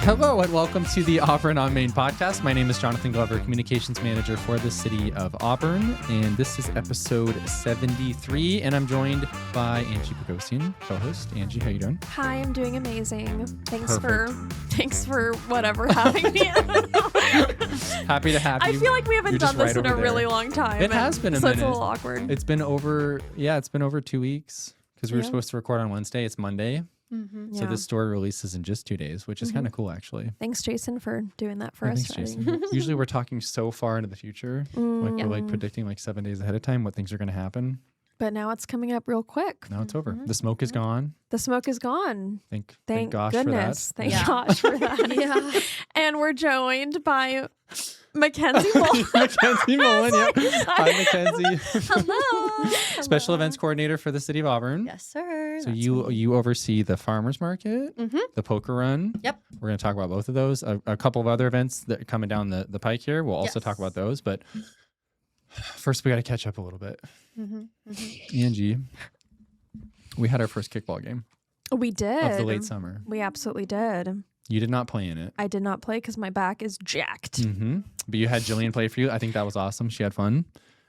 Hello and welcome to the Auburn on Main podcast. My name is Jonathan Glover, Communications Manager for the City of Auburn, and this is episode 73, and I'm joined by Angie Bogosian, co-host. Angie, how you doing? Hi, I'm doing amazing. Thanks Perfect. for whatever having me. Happy to have you. I feel like we haven't done this in a really long time. It has been a minute. So minute. it's a little awkward. It's been over 2 weeks because we were supposed to record on Wednesday. It's Monday. Mm-hmm, So this story releases in just 2 days, which is kind of cool, actually. Thanks, Jason, for doing that for us. Thanks, Jason. Usually we're talking so far into the future. We're like predicting like 7 days ahead of time what things are going to happen. But now it's coming up real quick. Now it's over. The smoke is gone. The smoke is gone. Thank gosh goodness. for that. Thank gosh for that. Yeah. And we're joined by Mackenzie Mullen. Mackenzie Mullen, yep. Hi, Mackenzie. Hello. Special events coordinator for the City of Auburn. Yes, sir. So you oversee the farmers market, the poker run. Yep. We're going to talk about both of those. A couple of other events that are coming down the pike here. We'll also talk about those. But first, we got to catch up a little bit. Angie, we had our first kickball game We did. of the late summer. We absolutely did. You did not play in it. I did not play because my back is jacked. But you had Jillian play for you. I think that was awesome. She had fun.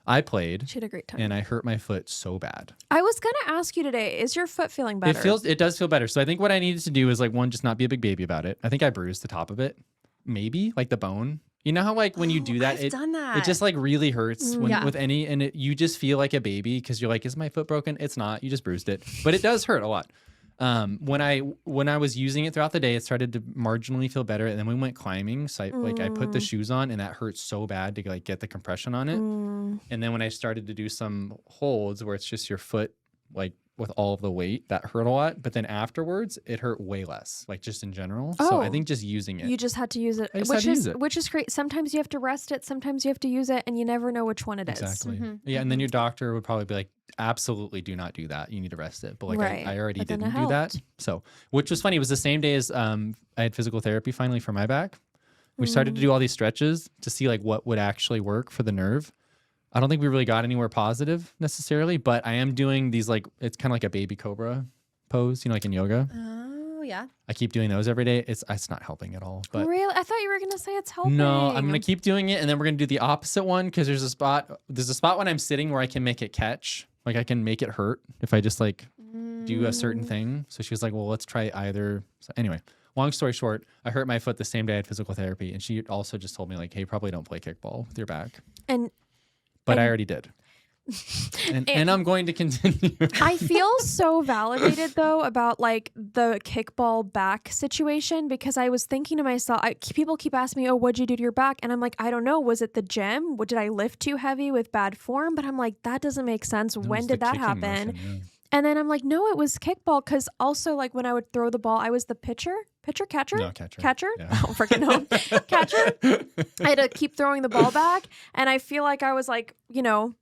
I played. She had a great time. And I hurt my foot so bad. I was going to ask you today, is your foot feeling better? It does feel better. So I think what I needed to do is like one, just not be a big baby about it. I think I bruised the top of it. Maybe like the bone. You know how like when you do that, I've done that. it just like really hurts with any, and you just feel like a baby because you're like, is my foot broken? It's not. You just bruised it, but it does hurt a lot. When I was using it throughout the day, it started to marginally feel better, and then we went climbing. So I put the shoes on, and that hurt so bad to like get the compression on it. And then when I started to do some holds where it's just your foot like with all of the weight, that hurt a lot. But then afterwards, it hurt way less, like just in general. So I think just using it. You just had to use it, which is great. Sometimes you have to rest it, sometimes you have to use it, and you never know which one it is. Exactly. Yeah, and then your doctor would probably be like, absolutely do not do that. You need to rest it. But like I already didn't do that. So, which was funny. It was the same day as I had physical therapy finally for my back. We started to do all these stretches to see like what would actually work for the nerve. I don't think we really got anywhere positive necessarily, but I am doing these like, it's kind of like a baby cobra pose, you know, like in yoga. Oh, yeah. I keep doing those every day. It's not helping at all. But really? I thought you were going to say it's helping. No, I'm going to keep doing it. And then we're going to do the opposite one because there's a spot when I'm sitting where I can make it catch. Like I can make it hurt if I just like do a certain thing. So she was like, well, let's try either. So anyway, long story short, I hurt my foot the same day I had physical therapy. And she also just told me like, hey, probably don't play kickball with your back. But I already did. And I'm going to continue. I feel so validated, though, about like the kickball back situation because I was thinking to myself, people keep asking me, oh, what'd you do to your back? And I'm like, I don't know. Was it the gym? Did I lift too heavy with bad form? But I'm like, that doesn't make sense. When did that happen? Motion, yeah. And then I'm like, no, it was kickball because also like when I would throw the ball, I was the catcher? No, catcher. Yeah. I don't freaking know. Catcher. I had to keep throwing the ball back. And I feel like I was like, you know,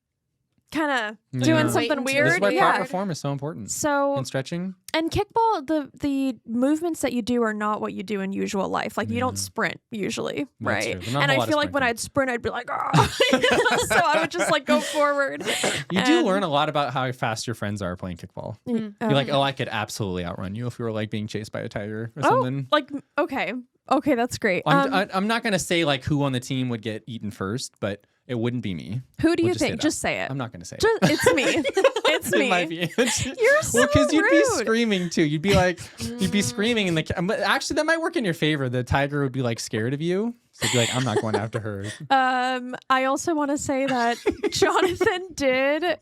kind of doing something weird. This is why proper form is so important. So and stretching. And kickball, the movements that you do are not what you do in usual life. Like you don't sprint usually, right? And I feel like when I'd sprint, I'd be like, oh. So I would just like go forward. You do learn a lot about how fast your friends are playing kickball. You're like, oh, I could absolutely outrun you if we were like being chased by a tiger or something. Like, okay, that's great. I'm not gonna say like who on the team would get eaten first, but it wouldn't be me. Who do you think? Just say it. I'm not gonna say it. It's me. It's me. It might be. You're so because you'd be rude. screaming too. You'd be like, you'd be screaming in the. But actually, that might work in your favor. The tiger would be like scared of you, so you'd be like, I'm not going after her. I also want to say that Jonathan did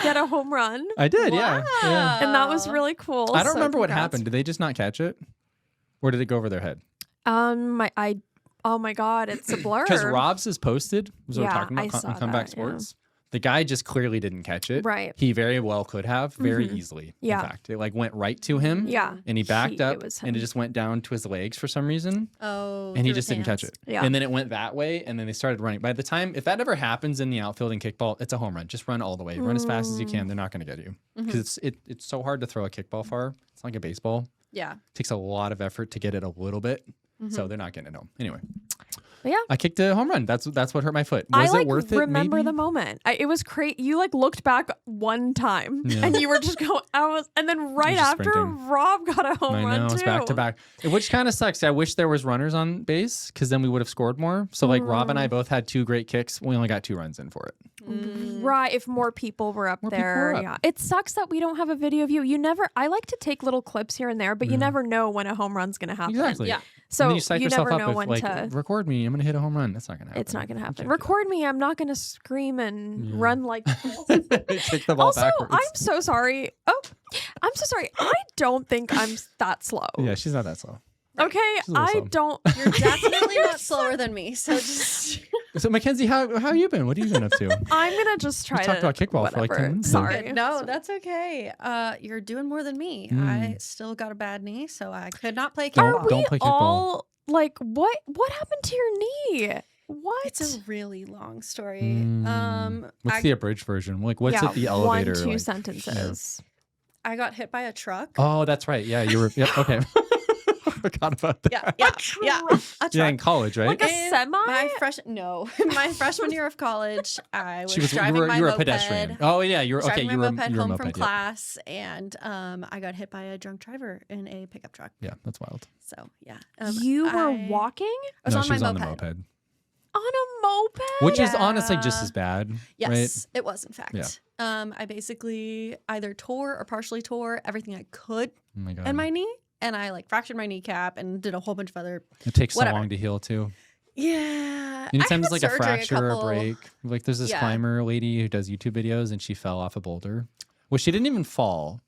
get a home run. I did, yeah. And that was really cool. I don't remember what happened. Did they just not catch it, or did it go over their head? Oh my God, it's a blur. Because Rob's is posted. Was what we're talking about I saw on Comeback that, Sports. The guy just clearly didn't catch it. Right. He very well could have, very easily. Yeah. In fact, it like went right to him. Yeah. And he backed up, and it just went down to his legs for some reason. Oh. And he just didn't catch it. Yeah. And then it went that way, and then they started running. By the time, if that ever happens in the outfield in kickball, it's a home run. Just run all the way. Run as fast as you can. They're not going to get you because it's so hard to throw a kickball far. It's like a baseball. Yeah. It takes a lot of effort to get it a little bit. So they're not getting it home. Anyway. Yeah. I kicked a home run. That's what hurt my foot. Was it worth it? Remember Maybe? the moment. It was crazy. You like looked back one time Yeah. and you were just going, and then right just after sprinting. Rob got a home I run know, too. it's back to back. Which kind of sucks. I wish there was runners on base because then we would have scored more. So like Rob and I both had 2 great kicks. We only got 2 runs in for it. Right. If more people were up More people there. were up. Yeah. It sucks that we don't have a video of you. I like to take little clips here and there, but you never know when a home run's going to happen. Exactly. Yeah. So and then you psych yourself never up know if, when like, to. record me. I'm going to hit a home run. That's not going to happen. It's not going to You happen. can't do Record me. I'm not going to scream and run like. that. Kick the ball Also, backwards. I'm so sorry. Oh, I'm so sorry. I don't think I'm that slow. Yeah, she's not that slow. Okay, She's a little I slow. don't. You're definitely not slower than me. So just So Mackenzie, how you been? What have you been up to? I'm gonna just try We to talked about kickball for like 10 whatever. minutes. Sorry. no, that's okay. You're doing more than me. I still got a bad knee, so I could not play Don't- kickball. Are don't we play kickball. all like what? What happened to your knee? What? It's a really long story. What's the abridged version? Like, what's yeah, it? The elevator. 1-2 like, sentences. I got hit by a truck. Oh, that's right. Yeah, you were. Yep. Okay. Forgot about that. Yeah, a truck. Yeah, in college, right? Like a In semi? my freshman year of college, I was you driving were my a moped. pedestrian. Oh yeah, you were okay. Driving You my were moped you were a home from moped, yeah. class, and I got hit by a drunk driver in a pickup truck. Yeah, that's wild. So yeah, You were I walking was No, on she my was on the moped. moped, on a moped? which is honestly just Yeah. as bad. Yes, Right? it was in fact. Yeah. I basically either tore or partially tore everything I could Oh my god. in my knee, and I like fractured my kneecap and did a whole bunch of other. It takes so whatever. long to heal too. Yeah, Anytime I there's had like a surgery fracture or a couple- break, like there's this Yeah. climber lady who does YouTube videos and she fell off a boulder. Well, she didn't even fall.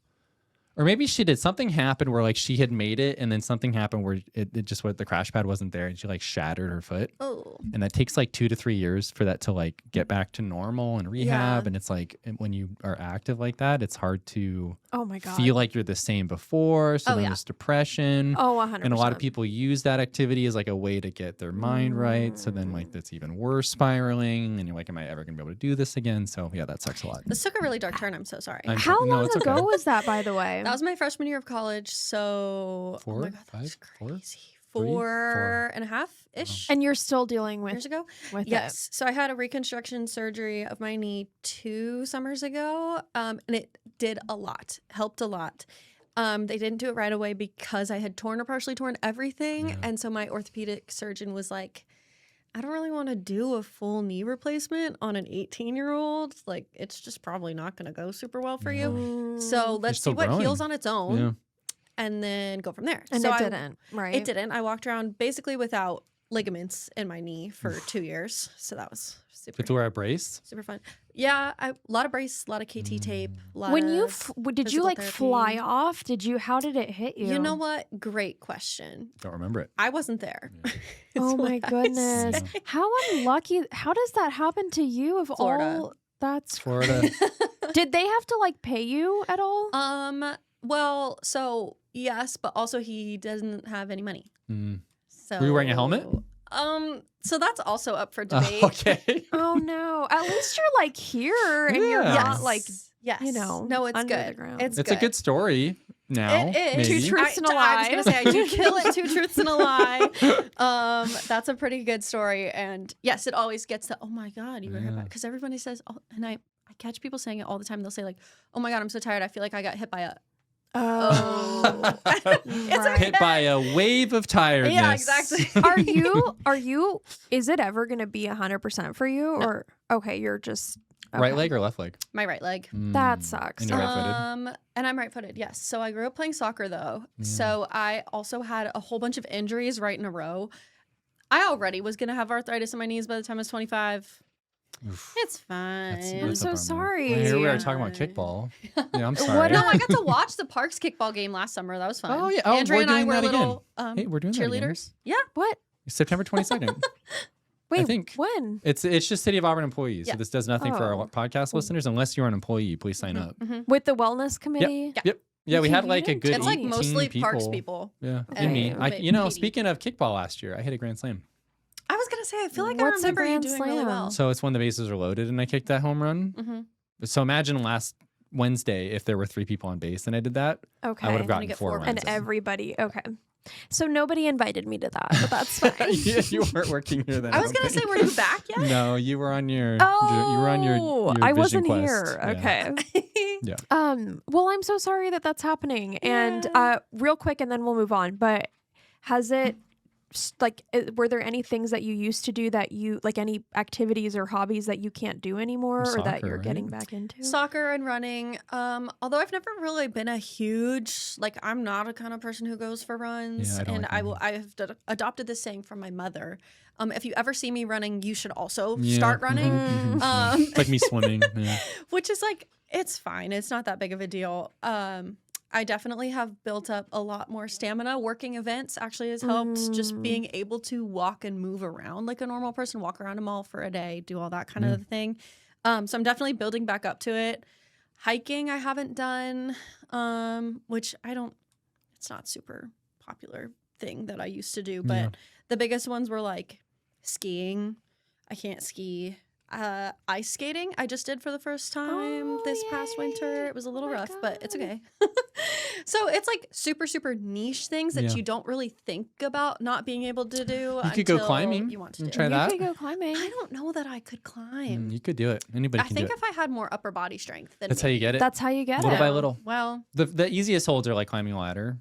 Or maybe she did. Something happened where like she had made it and then something happened where it just the crash pad wasn't there and she like shattered her foot. Oh, And that takes like 2 to 3 years for that to like get back to normal and rehab. Yeah. And it's like when you are active like that, it's hard to Oh my god. feel like you're the same before. So Oh, then yeah. there's depression. Oh, 100%. And a lot of people use that activity as like a way to get their mind right. So then like that's even worse spiraling. And you're like, am I ever going to be able to do this again? So yeah, that sucks a lot. this took a really dark turn. I'm so sorry. I'm How sure- no, long it's ago okay. was that, by the way? That was my freshman year of college. So 4, oh my god, that 5, was 4? crazy. 3, 4 and a half ish And you're still dealing years with ago. it. Yes. So I had a reconstruction surgery of my knee 2 summers ago, and it did a lot, helped a lot. They didn't do it right away because I had torn or partially torn everything, Yeah. and so my orthopedic surgeon was like, I don't really want to do a full knee replacement on an 18-year-old. Like, it's just probably not going to go super well for you. So let's see still what growing. heals on its own Yeah. and then go from there. And so it I- didn't, right? It didn't. I walked around basically without ligaments in my knee for 2 years. So that was You super, have to wear a brace? super fun. Yeah, a lot of brace, a lot of KT tape. A lot When you of did you physical like therapy. fly off? How did it hit you? You know what? Great question. Don't remember it. I wasn't there. Oh Is my what I goodness. say. How unlucky. How does that happen to you of Florida. all that's Florida. Did they have to like pay you at all? Well, so yes, but also he doesn't have any money. Mm. So Were you wearing a helmet? So that's also up for debate. Okay. Oh no. At least you're like here and you're Yeah. not like yes. you know, No, it's under the good. ground. It's It's a good story now. It is. Maybe. Two truths and a I was lie. gonna say I do kill it. 2 truths and a lie. That's a pretty good story. And yes, it always gets the oh my god, you were hit by, because everybody says, oh, and I catch people saying it all the time. They'll say like, oh my god, I'm so tired. I feel like I got hit by a Oh. It's Right. Hit by a wave of tiredness. yeah, exactly. Are you is it ever gonna be 100% for you? Or okay, you're just Right okay. leg or left leg? My right leg. That Mm. sucks. And you're right-footed? And I'm right-footed. Yes. So I grew up playing soccer though. So I also had a whole bunch of injuries right in a row. I already was gonna have arthritis in my knees by the time I was 25. Oof. It's fine. That's I'm a so bummer. sorry. Well, here we are Yeah. talking about kickball. Yeah, I'm What sorry. No, I got to watch the Parks kickball game last summer. That was fun. Oh, yeah. Oh, Andrea we're and I doing were that again. little Hey, we're doing that again. cheerleaders. Yeah. What? September 22nd. Wait, think. when? It's just City of Auburn employees. Yeah. So this does nothing for Oh. our podcast listeners. Unless you're an employee, please sign up. With the wellness committee? Yeah. Yep. Yeah, we You had can like do a it. good It's like 18 mostly people. Parks people. Yeah, And and me. maybe. Speaking of kickball last year, I hit a grand slam. I was gonna say, I feel like I What's a remember you grand doing really slam? well. So it's when the bases are loaded and I kicked that home run. Mm-hmm. So imagine last Wednesday if there were 3 people on base and I did that, Okay. I would have gonna gotten get 4 4 runs. And runs. in. everybody. Okay. So nobody invited me to that, but that's fine. Yeah, you weren't working here then. I was gonna say, were you back yet? No, you were on your. Oh, you were on your I vision wasn't quest. here. Yeah. Okay. Yeah. Well, I'm so sorry that that's happening. And real quick, and then we'll move on. But has it were there any things that you used to do that you like any activities or hobbies that you can't do anymore or that you're getting back into? Soccer and running. Although I've never really been a huge I'm not a kind of person who goes for runs, and I have adopted this saying from my mother. If you ever see me running, you should also start running. It's like me swimming, which is it's fine. It's not that big of a deal. I definitely have built up a lot more stamina. Working events actually has helped. Just being able to walk and move around like a normal person, walk around a mall for a day, do all that kind of thing. So I'm definitely building back up to it. Hiking I haven't done, which it's not super popular thing that I used to do. But the biggest ones were like skiing. I can't ski. Ice skating I just did for the first time this past winter. It was a little rough, but it's okay. So it's super, super niche things that you don't really think about not being able to do. You could go climbing. You want to try that. You could go climbing. I don't know that I could climb. You could do it. Anybody can do it. I think if I had more upper body strength, then that's how you get it. That's how you get it. Little by little. Well, the easiest holds are like climbing a ladder.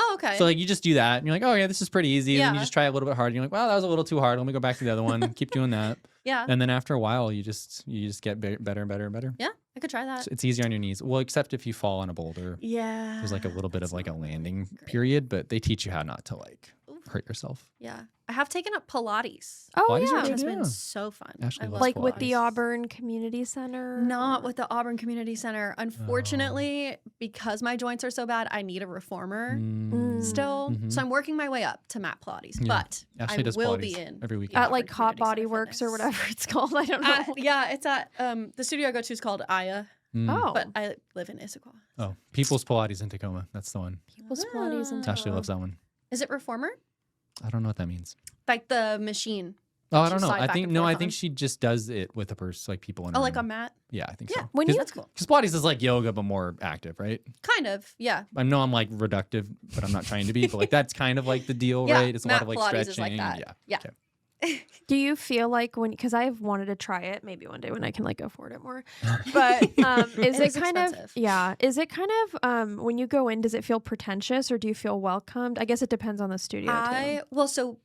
Oh, okay. So you just do that, and you're like, oh yeah, this is pretty easy. And then you just try a little bit harder. And you're like, wow, that was a little too hard. Let me go back to the other one. Keep doing that. Yeah. And then after a while, you just get better and better and better. Yeah, I could try that. So it's easier on your knees. Well, except if you fall on a boulder. Yeah. There's a little bit of a landing period, but they teach you how not to hurt yourself. Yeah. I have taken up Pilates. Oh, Pilates yeah. Which has been so fun. Ashley loves Like Pilates. with the Auburn Community Center? Not with the Auburn Community Center. Unfortunately, because my joints are so bad, I need a reformer still. So I'm working my way up to mat Pilates. But Ashley does will Pilates be in every week. At Hot Body Works or whatever it's called. I don't know. Yeah, it's at the studio I go to is called Aya. Oh. But I live in Issaquah. Oh, People's Pilates in Tacoma. That's the one. People's Pilates and Ashley loves that one. Is it reformer? I don't know what that means. Like the machine. Oh, I don't know. I think she just does it with a person, people in her like room. a mat? Yeah, I think so. That's cool. Because Pilates is like yoga, but more active, right? Kind of, yeah. I know I'm reductive, but I'm not trying to be. But that's kind of the deal, right? It's a lot of Pilates stretching. is like that. Yeah. Okay. Do you feel like because I've wanted to try it, maybe one day when I can afford it more, but is it kind of when you go in, does it feel pretentious or do you feel welcomed? I guess it depends on the studio too.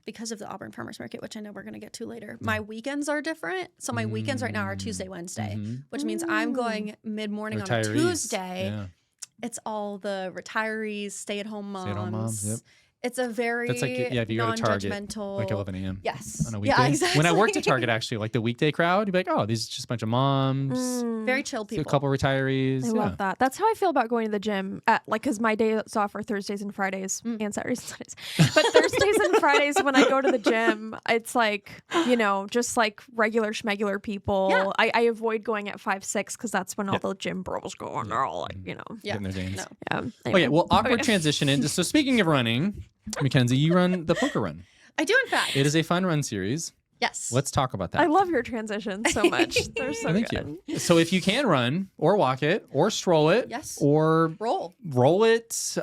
Because of the Auburn Farmers Market, which I know we're going to get to later, my weekends are different. So my weekends right now are Tuesday, Wednesday, which means I'm going mid-morning on a Tuesday. Yeah. It's all the retirees, stay-at-home moms. Stay-at-home moms, yep. It's a very if you go to Target, non-judgmental. 11 a.m. Yes. On a weekday. Yeah, exactly. When I worked at Target, actually, the weekday crowd, you'd be like, oh, these are just a bunch of moms. Very chill people. A couple retirees. I love that. That's how I feel about going to the gym because my days off are Thursdays and Fridays and Saturdays and Sundays. But Thursdays and Fridays when I go to the gym, it's just regular schmegular people. Yeah. I avoid going at 5, 6 because that's when all the gym bros go and they're all getting their gains. No. Yeah. Anyway. Okay, well, awkward transition into. So speaking of running, Mackenzie, you run the poker run. I do, in fact. It is a fun run series. Yes. Let's talk about that. I love your transitions so much. They're so Thank good. you. So if you can run or walk it or stroll it or roll it,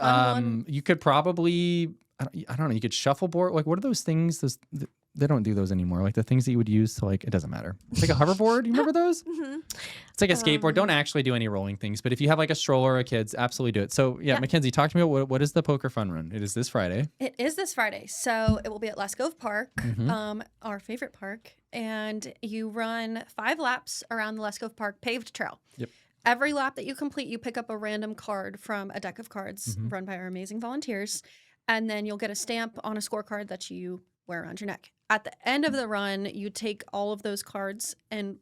you could probably, I don't know, you could shuffleboard. What are those things? They don't do those anymore. The things that you would use to it doesn't matter. It's like a hoverboard. You remember those? It's like a skateboard. Don't actually do any rolling things, but if you have a stroller or kids, absolutely do it. So Mackenzie, talk to me about what is the poker fun run? It is this Friday. It is this Friday. So it will be at Les Gove Park, our favorite park. And you run 5 laps around the Les Gove Park paved trail. Yep. Every lap that you complete, you pick up a random card from a deck of cards run by our amazing volunteers. And then you'll get a stamp on a scorecard that you wear around your neck. At the end of the run, you take all of those cards and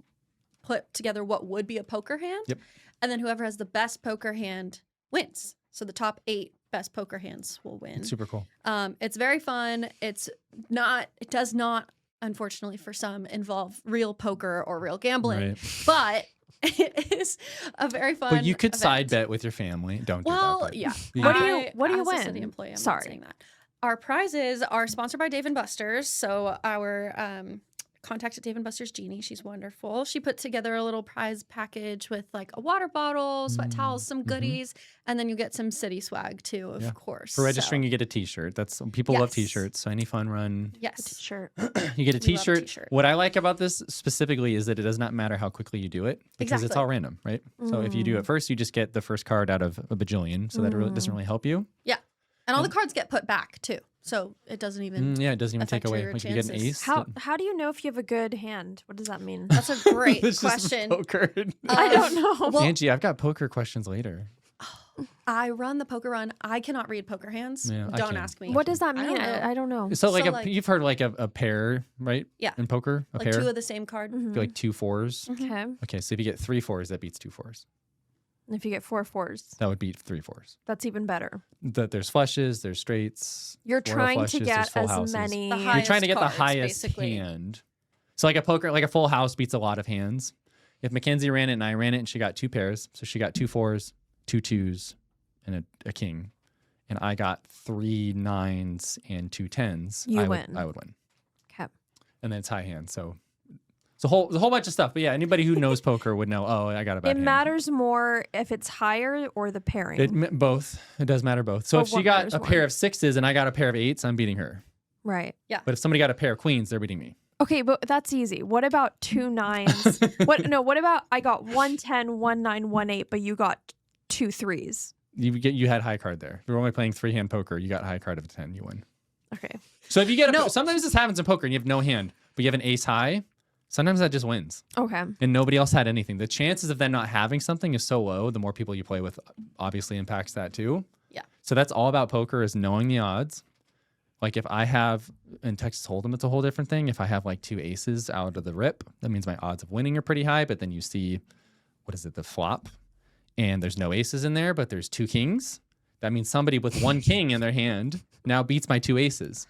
put together what would be a poker hand. Yep. And then whoever has the best poker hand wins. So the top 8 best poker hands will win. It's super cool. It's very fun. It does not, unfortunately for some, involve real poker or real gambling. Right. But it is a very fun But you could event. side bet with your family. Don't do that. Well, yeah. What do you as win? a city employee, I'm Sorry. not saying that. Our prizes are sponsored by Dave & Buster's. So our contacted Dave & Buster's Jeannie. She's wonderful. She put together a little prize package with like a water bottle, sweat towels, some goodies, and then you get some city swag too, of course. For registering, you get a T-shirt. That's people love T-shirts. So any fun run, T-shirt. you get a T-shirt. What I like about this specifically is that it does not matter how quickly you do it because it's all random, right? So if you do it first, you just get the first card out of a bajillion. So that really doesn't really help you. Yeah, and all the cards get put back too. So it doesn't even it doesn't even take away. Like you get an ace. How do you know if you have a good hand? What does that mean? That's a great question. Poker. I don't know. Well, Angie, I've got poker questions later. I run the poker run. I cannot read poker hands. Yeah, don't ask me. What does that mean? I don't know. So you've heard like a pair, right? Yeah. In poker, a like pair. two of the same card. Like 2 4s. Okay. Okay, so if you get 3 4s, that beats 2 4s. And if you get 4 4s, that would beat 3 4s. That's even better. There's flushes, there's straights. You're trying flushes, to get as houses. many. You're trying to get cards, the highest basically. hand. So like a poker, like a full house beats a lot of hands. If Mackenzie ran it and I ran it and she got 2 pairs, so she got 2 4s, 2 2s, and a king, and I got 3 9s and 2 10s, I would win. Okay. And then it's high hand, so it's a whole bunch of stuff. But yeah, anybody who knows poker would know. Oh, I got a bad hand. It matters more if it's higher or the pairing. Both. It does matter both. So if she got a pair of 6s and I got a pair of 8s, I'm beating her. Right. Yeah. But if somebody got a pair of queens, they're beating me. Okay, but that's easy. What about 2 9s? What about I got 1 10, 1 9, 1 8, but you got 2 3s? You had high card there. If you're only playing 3-hand poker, you got high card of a 10, you win. Okay. So if you get sometimes this happens in poker and you have no hand, but you have an ace high, sometimes that just wins. Okay. And nobody else had anything. The chances of them not having something is so low. The more people you play with obviously impacts that too. Yeah. So that's all about poker is knowing the odds. Like if I have, in Texas Hold'em, it's a whole different thing. If I have like 2 aces out of the rip, that means my odds of winning are pretty high. But then you see, the flop? And there's no aces in there, but there's 2 kings. That means somebody with 1 king in their hand now beats my 2 aces.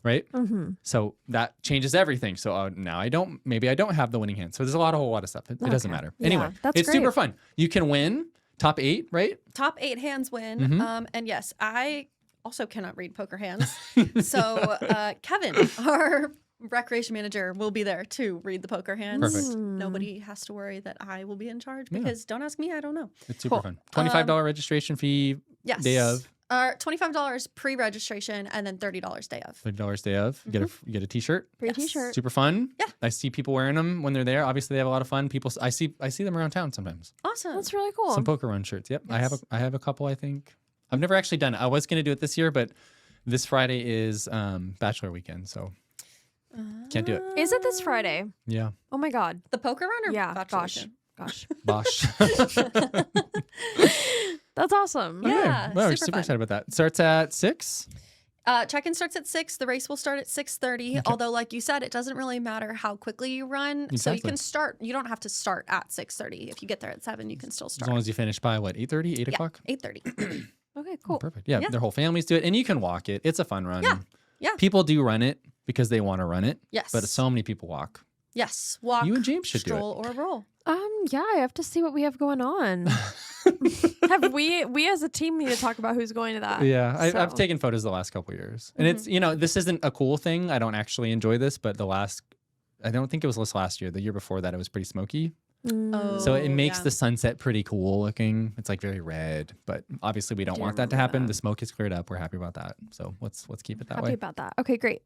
Right? Mm-hmm. So that changes everything. So now I don't have the winning hand. So there's a whole lot of stuff. It doesn't matter. Yeah, anyway, it's great. super fun. You can win top 8, right? Top 8 hands win. Mm-hmm. And yes, I also cannot read poker hands. So Kevin, our recreation manager, will be there to read the poker hands. Perfect. Nobody has to worry that I will be in charge because don't ask me, I don't know. It's super fun. $25 registration fee. Yes. Day of. $25 pre-registration and then $30 day of. $30 day of. You get a T-shirt. Free T-shirt. Super fun. Yeah. I see people wearing them when they're there. Obviously, they have a lot of fun. I see them around town sometimes. Awesome. That's really cool. Some poker run shirts. Yep. Yes. I have a couple. I think I've never actually done it. I was going to do it this year, but this Friday is bachelor weekend, so can't do it. Is it this Friday? Yeah. Oh my God. The poker run or Yeah. bachelor Gosh. weekend? Gosh. Bosh. That's awesome. Yeah. Okay. Well, we're super super fun. excited about that. It starts at 6. Check-in starts at 6. The race will start at 6:30. Although, like you said, it doesn't really matter how quickly you run. Exactly. So you can start. You don't have to start at 6:30. If you get there at 7, you can still As start. long as you finish by what, 8:30, 8 o'clock? 8:30. Okay, cool. Perfect. Yeah, their whole families do it, and you can walk it. It's a fun run. Yeah. People do run it because they want to run it. Yes. But so many people walk. Yes. Walk. You and James should do it. stroll or roll. Yeah, I have to see what we have going on. we as a team need to talk about who's going to that. Yeah, I've So. taken photos the last couple of years, and it's this isn't a cool thing. I don't actually enjoy this, but I don't think it was this last year. The year before that, it was pretty smoky. So it makes the sunset pretty cool looking. It's like very red, but obviously we don't want that to happen. The smoke is cleared up. We're happy about that. So let's keep it that Happy way. about that. Okay, great.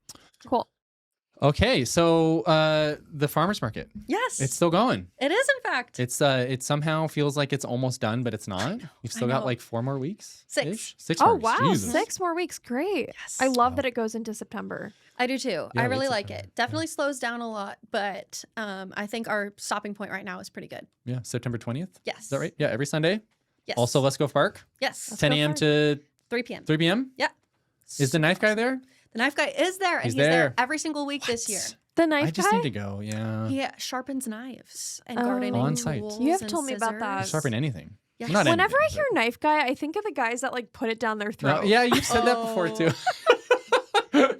Cool. Okay, so the farmers market. Yes. It's still going. It is, in fact. It somehow feels like it's almost done, but it's not. You've still got like 4 more weeks. 6. 6 Oh, more weeks. wow. Jesus. 6 more weeks. Great. Yes. I love that it goes into September. I do too. Yeah, I really it's like September. it. Definitely slows down a lot, but I think our stopping point right now is pretty good. Yeah, September 20th. Yes. Is that right? Yeah, every Sunday. Yes. Also, Les Gove Park. Yes. 10 a.m. to 3 p.m. 3 p.m. Yeah. Is the knife guy there? The knife guy is there, and He's he's there there. every single week this year. The knife I just guy? need to go. Yeah. He sharpens knives and Oh. gardening On site. tools. You have and told me about that. scissors. Sharpen anything. Yes. Not Whenever I anything, hear knife guy, I think of the guys that like put it down their but- throat. No, yeah, you've said that before too.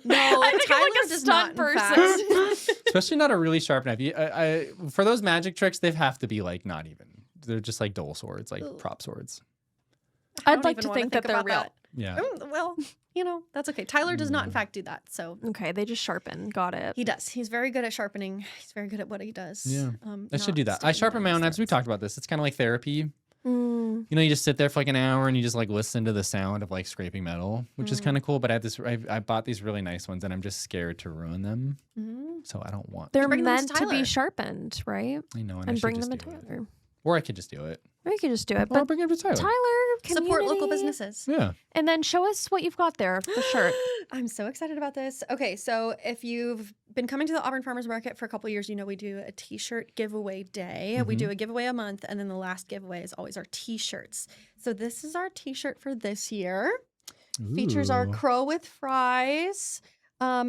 No, I think I'm Tyler like a does stunt not, in person. fact. Especially not a really sharp knife. For those magic tricks, they have to be like not even. They're just like dull swords, like Ooh. prop swords. I I'd don't like even to wanna think that they're about real. that. Yeah. Well, that's okay. Tyler does not, in fact, do that. So Okay, they just sharpen. Got it. he does. He's very good at sharpening. He's very good at what he does. Yeah. I should do that. I sharpen my own knives. We talked about this. It's kind of like therapy. Mm. You just sit there for like an hour and you just like listen to the sound of like scraping metal, which is kind of cool. But I bought these really nice ones and I'm just scared to ruin them. So I don't want. They're meant to be sharpened, right? I know. And bring them to Tyler. Or I could just do it. Or you could just do it. Or bring it to Tyler. Support local businesses. Yeah. And then show us what you've got there, the shirt. I'm so excited about this. Okay, so if you've been coming to the Auburn Farmers Market for a couple of years, we do a t-shirt giveaway day. We do a giveaway a month, and then the last giveaway is always our t-shirts. So this is our t-shirt for this year. Ooh. Features our crow with fries.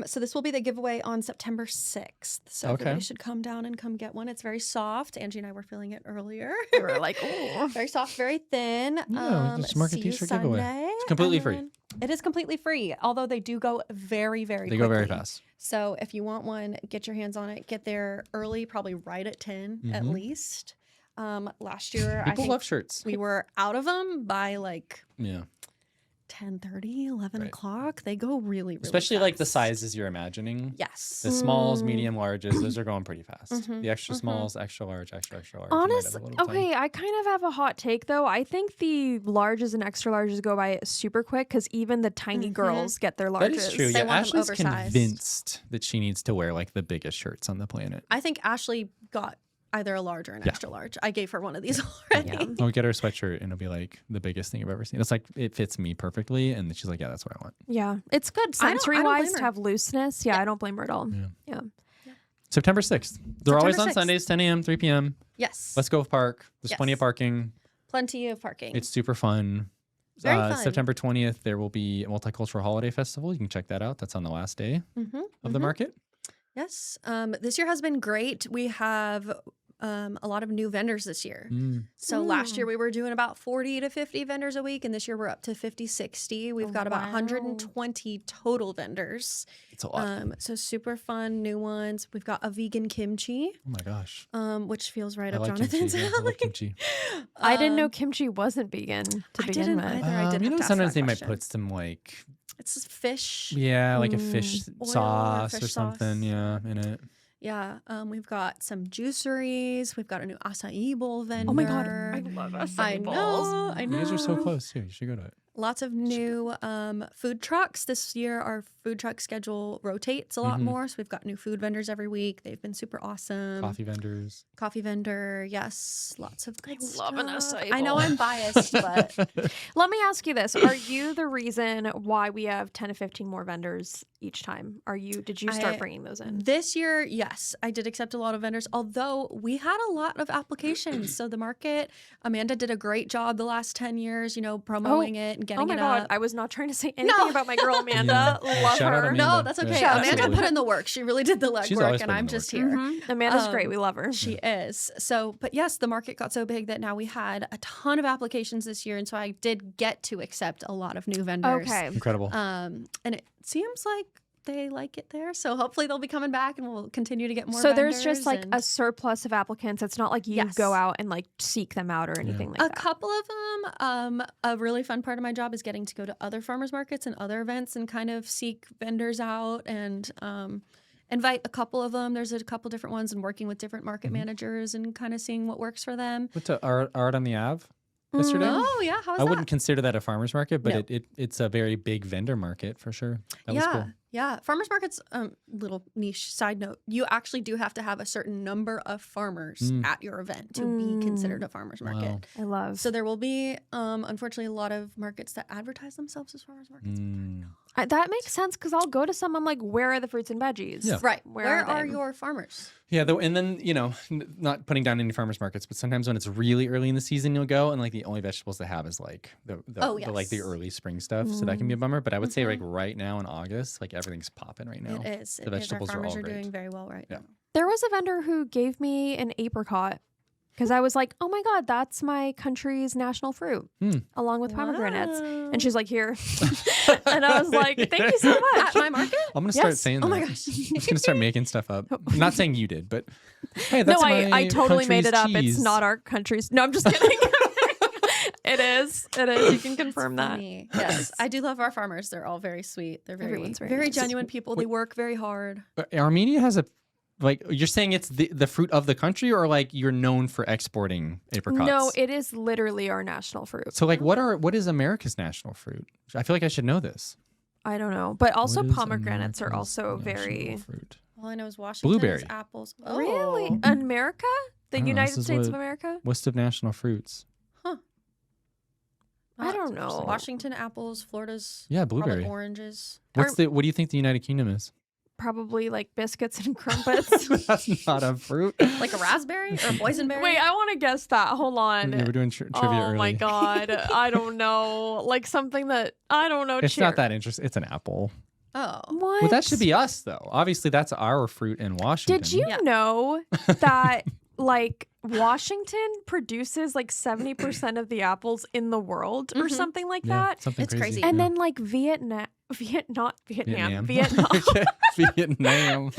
So this will be the giveaway on September 6th. So everybody should come down and come get one. It's very soft. Angie and I were feeling it earlier. We were like, oh. Very soft, very thin. Yeah, just market t-shirt giveaway. It's completely free. It is completely free, although they do go very, very quickly. They go very fast. So if you want one, get your hands on it. Get there early, probably right at 10 at least. Last year, People love shirts. We were out of them by like 10:30, 11 Right. o'clock. They go really, really Especially fast. like the sizes you're imagining. Yes. The smalls, medium, larges, those are going pretty fast. The extra smalls, extra large, extra large. Honestly, okay, I kind of have a hot take though. I think the larges and extra larges go by super quick because even the tiny girls get their larges. That is true. They Yeah, want them Ashley's oversized. convinced that she needs to wear like the biggest shirts on the planet. I think Ashley got either a large or an extra large. I gave her one of these already. I'll get her a sweatshirt and it'll be like the biggest thing I've ever seen. It's like it fits me perfectly, and she's like, "Yeah, that's what I want." Yeah, it's good I don't sensory wise blame to her. have looseness. Yeah, I don't blame her at all. Yeah. Yeah. September 6th. They're always on 6th. Sundays, 10 a.m., 3 p.m. Yes. Let's Gove Park. There's plenty of Yes. parking. Plenty of parking. It's super fun. Very fun. September 20th, there will be a multicultural holiday festival. You can check that out. That's on the last day of the market. Yes. This year has been great. We have a lot of new vendors this year. So last year we were doing about 40 to 50 vendors a week, and this year we're up to 50, 60. We've got about 120 total vendors. It's a lot. So super fun new ones. We've got a vegan kimchi, Oh my gosh. which feels right I up like Jonathan's kimchi. Yeah, I alley. love kimchi. I didn't know kimchi wasn't vegan to I begin didn't with. either. I did have to ask sometimes that they question. might put some like It's fish. like a fish Oil or sauce or fish something. sauce. Yeah, in it. Yeah, we've got some juiceries. We've got a new acai bowl vendor. Oh my god, I love acai I bowls. know, I know. You guys are so close too. You should go to it. Lots of new food trucks. This year, our food truck schedule rotates a lot more. So we've got new food vendors every week. They've been super awesome. Coffee vendors. Coffee vendor, yes. Lots of good love an stuff. acai I know bowl. I'm biased, but Let me ask you this. Are you the reason why we have 10 to 15 more vendors each time? Did you start bringing those in? this year, yes, I did accept a lot of vendors, although we had a lot of applications. So the market, Amanda did a great job the last 10 years, promoting it and getting Oh my it god, up. I was not trying to say anything about my girl Amanda. Yeah. Love Shout out her. Amanda. No, that's okay. Yeah, Amanda absolutely. put in the work. She really did the She's legwork, always and put in I'm the just work. here. Amanda's great. We love her. She is. So, but yes, the market got so big that now we had a ton of applications this year. And so I did get to accept a lot of new vendors. Okay. Incredible. And it seems like they like it there. So hopefully they'll be coming back and we'll continue to get more So vendors. there's just like and a surplus of applicants. It's not like you Yes. go out and like seek them out or anything like a that. couple of them. A really fun part of my job is getting to go to other farmers markets and other events and kind of seek vendors out and invite a couple of them. There's a couple different ones and working with different market managers and kind of seeing what works for them. Went to art on the Ave yesterday. Oh yeah, how was I that? wouldn't consider that a farmer's market, but No. it's a very big vendor market for sure. That was cool. Yeah, farmers markets. Little niche side note: you actually do have to have a certain number of farmers at your event to be considered a farmers market. Wow. I love. So there will be, unfortunately, a lot of markets that advertise themselves as farmers markets. That makes sense because I'll go to some. I'm like, where are the fruits and veggies? Yeah. Right. Where Where are are they? your farmers? Yeah, and then not putting down any farmers markets, but sometimes when it's really early in the season, you'll go and like the only vegetables they have is like the like the early spring stuff. So that can be a bummer. But I would say like right now in August, like everything's popping right now. It is. The vegetables Our are all farmers are great. doing very well right now. There was a vendor who gave me an apricot because I was like, oh my God, that's my country's national fruit, along with pomegranates. And she's like, here. And I was like, thank you so much. At my market? I'm gonna start Yes. saying that. Oh my gosh. I'm just gonna start making stuff up. I'm not saying you did, but hey, that's No, my I totally made it country's up. cheese. It's not our country's. No, I'm just kidding. It is. You can confirm that. Funny. Yes, I do love our farmers. They're all very sweet. They're Everyone's very very nice. genuine people. They work very hard. Armenia has a, like, you're saying it's the fruit of the country, or like you're known for exporting apricots? No, it is literally our national fruit. So like, what is America's national fruit? I feel like I should know this. I don't know, but also What is pomegranates are America's also national very fruit? All I know is Washington. Blueberry. Is apples. Really Oh. America, the I don't know, United this is States of what- America. List of national fruits. I don't know. Washington apples. Florida's Yeah, probably blueberry. oranges. What do you think the United Kingdom is? Probably like biscuits and crumpets. That's not a fruit. Like a raspberry or a boysenberry. Wait, I want to guess that. Hold on. Yeah, we're doing trivia Oh early. my god, I don't know. Like something that I don't know. It's not that interesting. It's an apple. Oh. What? Well, that should be us, though. Obviously, that's our fruit in Washington. Did you Yeah. know that like Washington produces like 70% of the apples in the world or Mhm. something like Yeah, that? something It's crazy. And Yeah. then like Vietnam, Vietnam, Vietnam. Vietnam,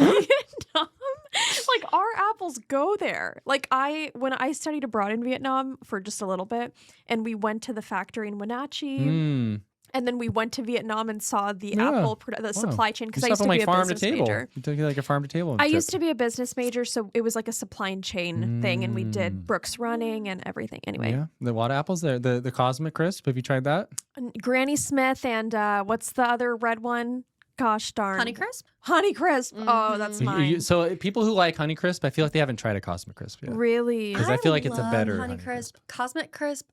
like our apples go there. Like when I studied abroad in Vietnam for just a little bit, and we went to the factory in Wenatchee, Mm. and then we went to Vietnam and saw the Yeah. apple the supply chain, because I You used stuff to from be like a farm to business table. major. You took like a farm to table. I trip. used to be a business major, so it was like a supply chain thing, and we did Brooks running and everything. Anyway, Yeah, the water apples there, the Cosmic Crisp. Have you tried that? Granny Smith and what's the other red one? Gosh darn, Honeycrisp? Honeycrisp. Oh, that's mine. So people who like Honeycrisp, I feel like they haven't tried a Cosmic Crisp yet. Really? 'Cause I feel like it's a love better Honeycrisp. Cosmic Crisp.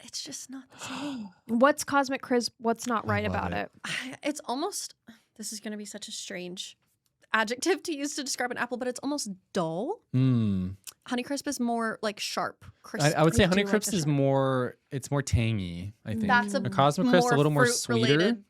It's just not the same. What's Cosmic Crisp? What's not I right love about it. it? It's almost. This is going to be such a strange adjective to use to describe an apple, but it's almost dull. Mm. Honeycrisp is more like sharp, crisp. I would say I do like Honeycrisp the is more. It's more tangy. I think That's a the Cosmic Crisp a little more sweeter. fruit-related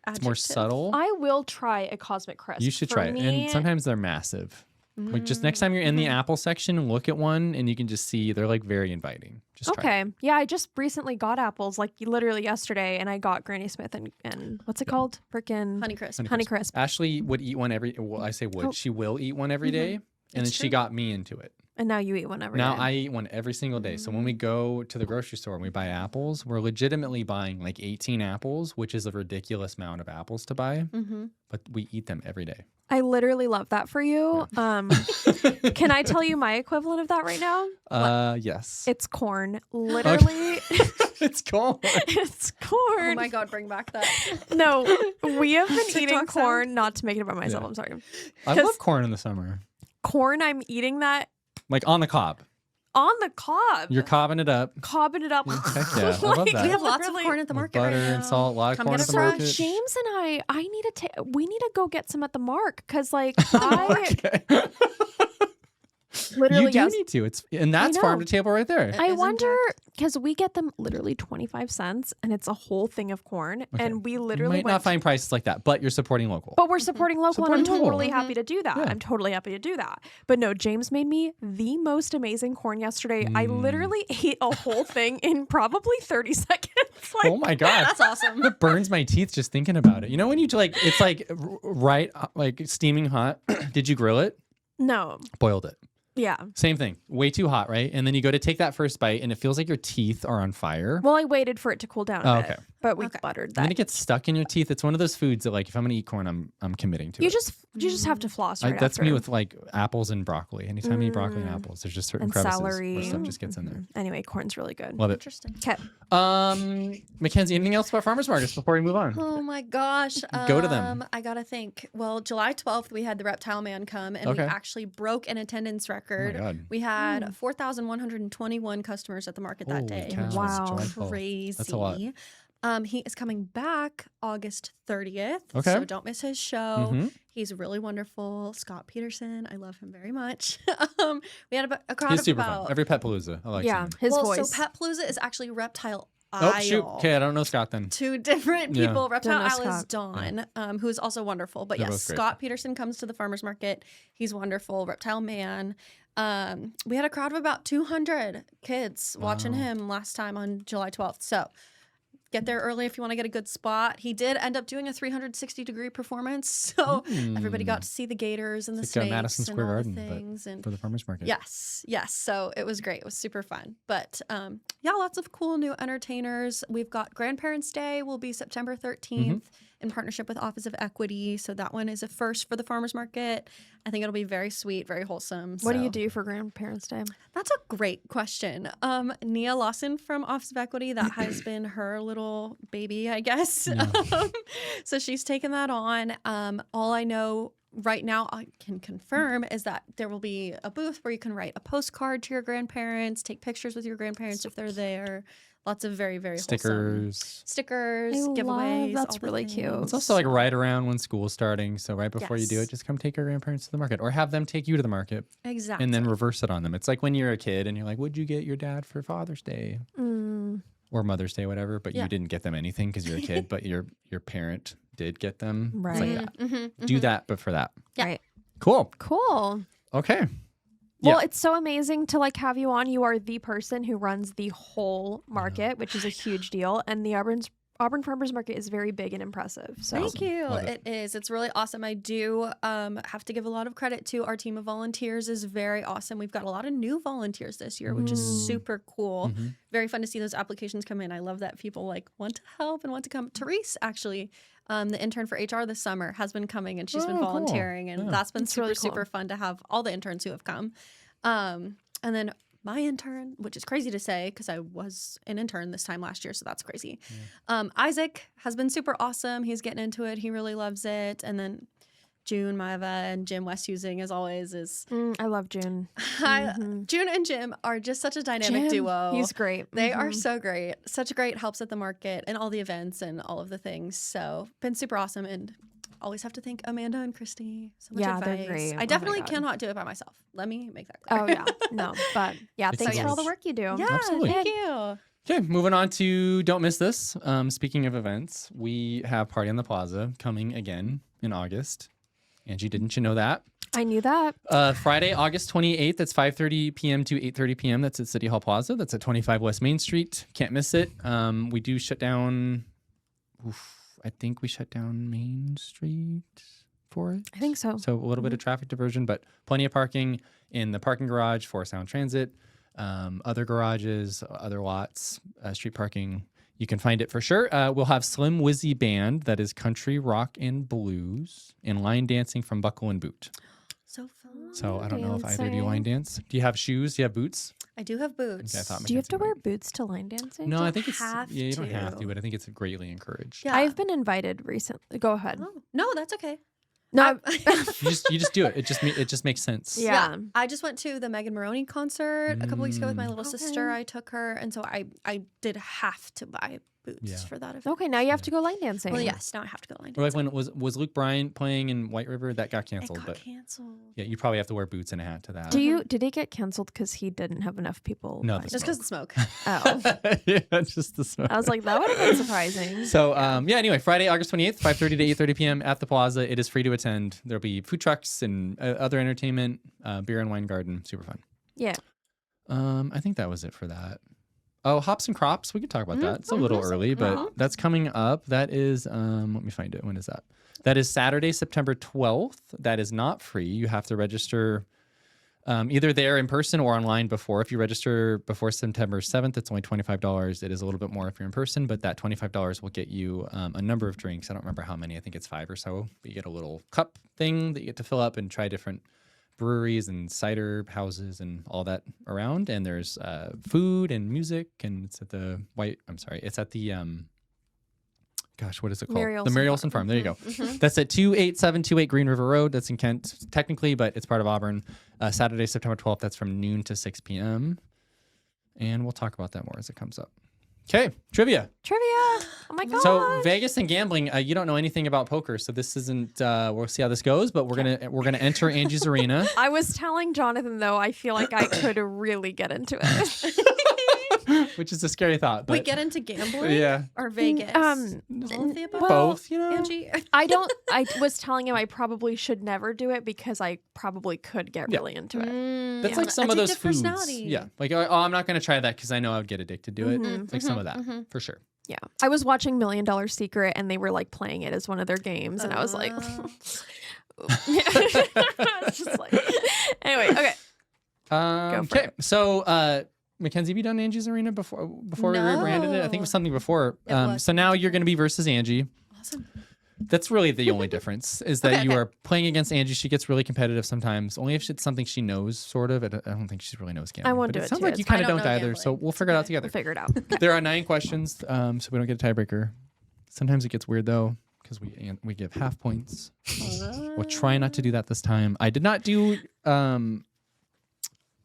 It's more adjective. subtle. I will try a Cosmic Crisp. You should For try it. me- And sometimes they're massive. Like just next time you're in the apple section, look at one and you can just see they're like very inviting. Just try it. Okay. Yeah, I just recently got apples, like literally yesterday, and I got Granny Smith and what's it called? Frickin' Honeycrisp. Honeycrisp. Ashley would eat one every. Well, I say would. Oh. She will eat one every day, and then It's she true. got me into it. And now you eat one every Now day. I eat one every single day. So when we go to the grocery store and we buy apples, we're legitimately buying like 18 apples, which is a ridiculous amount of apples to buy. Mm-hmm. But we eat them every day. I literally love that for you. Can I tell you my equivalent of that right now? Yes. It's corn. Literally, It's corn. it's corn. Oh my God, bring back that. No, we have been eating TikTok sound? corn, not to make it about myself. Yeah. I'm sorry. I 'Cause- love corn in the summer. Corn, I'm eating that Like on the cob. on the cob. You're cobbing it up. cobbing it up. Heck yeah. I love Like, that. We have lots of literally- corn at the With market butter right now. and salt, a lot of Come corn get at a the fresh. market. James and I need to we need to go get some at the mark, because like I Okay. literally You do yes. need to. And that's farm know. to table right there. I is wonder, because we get them literally 25 cents and it's a whole thing of corn, and we You literally might went not find prices like that, but you're supporting local. but we're supporting local, and I'm Supporting local. totally happy to do that. Yeah. I'm totally happy to do that. But no, James made me the most amazing corn yesterday. I literally ate a whole thing in probably 30 seconds. Like, Oh my god. That's awesome. It burns my teeth just thinking about it. You know when you like it's like right like steaming hot. Did you grill it? no. Boiled it. Yeah. Same thing. Way too hot, right? And then you go to take that first bite and it feels like your teeth are on fire. Well, I waited for it to cool down a Oh, bit, okay. but we Okay. buttered And then that. it gets stuck in your teeth. It's one of those foods that like if I'm gonna eat corn, I'm committing to You it. just have to floss right That's after. me with like apples and broccoli. Anytime I eat broccoli and apples, there's just certain and crevices celery. where stuff just gets in there. Anyway, corn's really good. Love it. Interesting. Okay. Mackenzie, anything else about farmers markets before we move on? Oh my gosh. Go to them. I gotta think. Well, July 12th, we had the Reptile Man come, and Okay. we actually broke an attendance record. God. We had 4,121 customers at the market that Holy day, cow. which Wow. July was 12th. crazy. That's a lot. He is coming back August 30th. Okay. So don't miss his show. Mhm. He's really wonderful. Scott Peterson. I love him very much. We had a crowd He's of super about... fun. Every Pet Palooza. I like Yeah, seeing him. his well, voice. so Pet Palooza is actually Reptile Oh, Isle. shoot. Okay, I don't know Scott then. Two different Yeah. people. Reptile Don't know Isle is Scott. Dawn, who is also wonderful. But They're yes, both great. Scott Peterson comes to the farmer's market. He's wonderful. Reptile Man. We had a crowd of about 200 kids watching Wow. him last time on July 12th. So get there early if you want to get a good spot. He did end up doing a 360-degree performance, so everybody got to see the gators and the snakes Madison Square and all Garden, the things. And for the farmers market. yes. So it was great. It was super fun. But lots of cool new entertainers. We've got Grandparents' Day will be September 13th in partnership with Office of Equity. So that one is a first for the farmers market. I think it'll be very sweet, very wholesome. What do you do for Grandparents' Day? That's a great question. Nia Lawson from Office of Equity, that has been her little baby, I guess. Yeah. So she's taken that on. All I know right now I can confirm is that there will be a booth where you can write a postcard to your grandparents, take pictures with your grandparents if they're there. Lots of very, very wholesome stickers, giveaways. That's really cute. It's also like right around when school's starting. So right before you do it, just come take your grandparents to the market or have them take you to the market. Exactly. And then reverse it on them. It's like when you're a kid and you're like, what'd you get your dad for Father's Day? Or Mother's Day, whatever. But you didn't get them anything because you're a kid, but your parent did get them. Right. It's like that. Do that, but for that. Yeah. Right. Cool. Okay. Well, it's so amazing to like have you on. You are the person who runs the whole market, which is a huge deal. And the Auburn Farmers Market is very big and impressive. So Thank you. It is. It's really awesome. I do have to give a lot of credit to our team of volunteers. Is very awesome. We've got a lot of new volunteers this year, which is super cool. Very fun to see those applications come in. I love that people like want to help and want to come. Therese, actually, the intern for HR this summer, has been coming and she's been volunteering. Cool. And that's been super, really cool. super fun to have all the interns who have come. And then my intern, which is crazy to say because I was an intern this time last year, so that's crazy. Isaac has been super awesome. He's getting into it. He really loves it. And then June Maeva and Jim Westhusing, as always, is... I love June. June and Jim are just such a dynamic duo. He's great. They are so great. Such great helps at the market and all the events and all of the things. So been super awesome. And always have to thank Amanda and Christy. So much advice. They're great. I definitely cannot do it by myself. Let me make that clear. Oh, yeah. No, but yeah, thanks for all the work you do. Yeah, Absolutely. thank you. Okay, moving on to Don't Miss This. Speaking of events, we have Party on the Plaza coming again in August. Angie, didn't you know that? I knew that. Friday, August 28th. That's 5:30 p.m. to 8:30 p.m. That's at City Hall Plaza. That's at 25 West Main Street. Can't miss it. We do shut down... I think we shut down Main Street for it. I think so. So a little bit of traffic diversion, but plenty of parking in the parking garage for Sound Transit, other garages, other lots, street parking. You can find it for sure. We'll have Slim Wizzy Band, that is country, rock, and blues, and line dancing from Buckle and Boot. So fun. So I don't know if either do you line dance. Do you have shoes? Do you have boots? I do have boots. Okay, I thought Do you have to Mackenzie wear boots to line dancing? No, I think you don't have to, but I think it's greatly encouraged. Yeah. I've been invited recently. Go ahead. Oh, no, that's okay. No. You just do it. It just makes sense. Yeah. I just went to the Megan Maroney concert a couple weeks ago with my little sister. I took her, and so I did have to buy boots for that event. Okay, now you have to go line dancing. Well, yes, now I have to go line Or like dancing. when was Luke Bryan playing in White River? That got canceled. It got canceled. Yeah, you probably have to wear boots and a hat to that. Did it get canceled because he didn't have enough people? No, buying Just it? because the smoke. Oh, yeah, just the smoke. I was like, that would have been surprising. So anyway, Friday, August 28th, 5:30 to 8:30 p.m. at the Plaza. It is free to attend. There'll be food trucks and other entertainment, beer and wine garden. Super fun. Yeah. I think that was it for that. Oh, Hops and Crops. We can talk about that. It's a little early, but that's coming up. That is, let me find it. When is that? That is Saturday, September 12th. That is not free. You have to register either there in person or online before. If you register before September 7th, it's only $25. It is a little bit more if you're in person, but that $25 will get you a number of drinks. I don't remember how many. I think it's 5 or so. But you get a little cup thing that you get to fill up and try different breweries and cider houses and all that around. And there's food and music, and it's at the it's at the what is it called? The Mary Olson Farm. There you go. That's at 28728 Green River Road. That's in Kent, technically, but it's part of Auburn. Saturday, September 12th. That's from noon to 6 p.m. And we'll talk about that more as it comes up. Okay, trivia. Oh my god. So Vegas and gambling, you don't know anything about poker, so this isn't. We'll see how this goes, but we're gonna enter Angie's arena. I was telling Jonathan though, I feel like I could really get into it. Which is a scary thought. But we get into gambling or Vegas? All of the above? Both, you know. Angie? I was telling him I probably should never do it because I probably could get really into it. That's like some of those Addictive foods. personality. Yeah. Like, oh, I'm not going to try that because I know I would get addicted to it. It's like some of that, for sure. Yeah. I was watching $1 Million Secret and they were like playing it as one of their games. And I was like, it's just like, anyway, okay. Go for it. So, Mackenzie, have you done Angie's Arena before we rebranded it? I think it was something before. So now you're going to be versus Angie. Awesome. That's really the only difference is that you are playing against Angie. She gets really competitive sometimes, only if it's something she knows, sort of. I don't think she really knows gambling. I won't do it. Sounds too. like you kind of don't either. gambling. So we'll figure it out together. We'll figure it out. There are 9 questions, so we don't get a tiebreaker. Sometimes it gets weird though because we give half points. We'll try not to do that this time. I did not do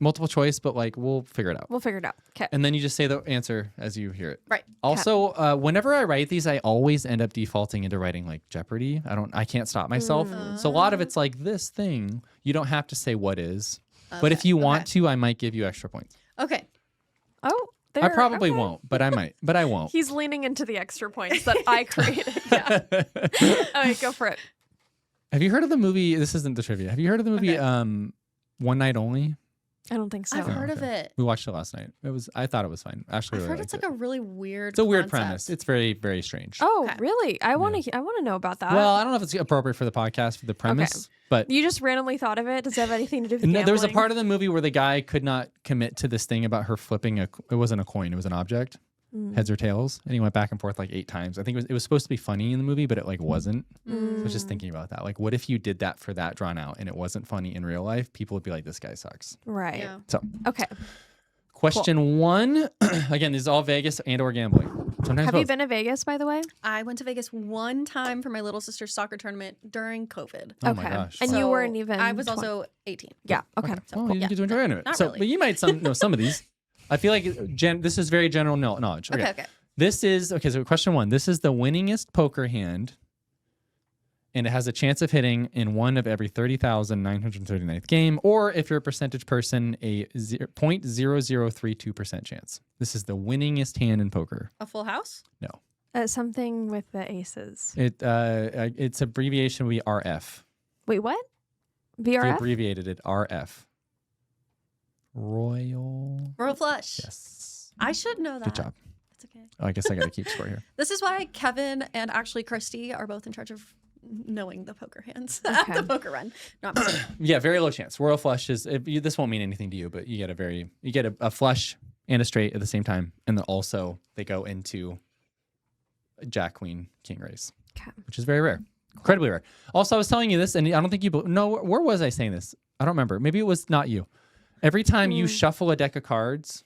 multiple choice, but like we'll figure it out. We'll figure it out. Okay. And then you just say the answer as you hear it. Right. Also, whenever I write these, I always end up defaulting into writing like Jeopardy. I can't stop myself. So a lot of it's like this thing. You don't have to say what is. But if you want to, I might give you extra points. Okay. Oh, I probably won't, but I might. But I won't. He's leaning into the extra points that I created. Yeah. All right, go for it. Have you heard of the movie? This isn't the trivia. Have you heard of the movie One Night Only? I don't think so. I've heard of it. We watched it last night. I thought it was fine. Actually, I've really heard it's liked like a really weird. It's a weird concept. premise. It's very, very strange. Oh, Okay. really? I want to know about that. Well, I don't know if it's appropriate for the podcast for the premise, but You just randomly thought of it? Does it have anything to do with no, gambling? there was a part of the movie where the guy could not commit to this thing about her flipping it wasn't a coin, it was an object. Heads or tails, and he went back and forth like 8 times. I think it was supposed to be funny in the movie, but it like wasn't. So I was just thinking about that. Like, what if you did that for that drawn out and it wasn't funny in real life? People would be like, "This guy sucks." Right. Yeah. So, Okay. question 1. Again, this is all Vegas and/or gambling. Sometimes Have both. you been to Vegas, by the way? I went to Vegas one time for my little sister's soccer tournament during COVID. Oh my gosh. And So you weren't even. I was 20. also 18. Yeah. Okay. Well, you Yeah. get to enjoy it. Not So, really. but you might know some of these. I feel like this is very general knowledge. Okay. This is so question 1. This is the winningest poker hand, and it has a chance of hitting in one of every 30,939th game, or if you're a percentage person, a 0.0032% chance. This is the winningest hand in poker. A full house? No, Something with the aces. it's abbreviation would be RF. Wait, what? They VRF? abbreviated it RF. Royal. Flush. Yes. I should know that. Good job. It's okay. Oh, I guess I got to keep score here. This is why Kevin and actually Christy are both in charge of knowing the poker hands. Okay. The poker run. Not me. Yeah, very low chance. Royal flush is this won't mean anything to you, but you get a flush and a straight at the same time, and then also they go into a Jack, Queen, King race, which is very rare, incredibly rare. Also, I was telling you this, and I don't think you no. Where was I saying this? I don't remember. Maybe it was not you. Every time you shuffle a deck of cards,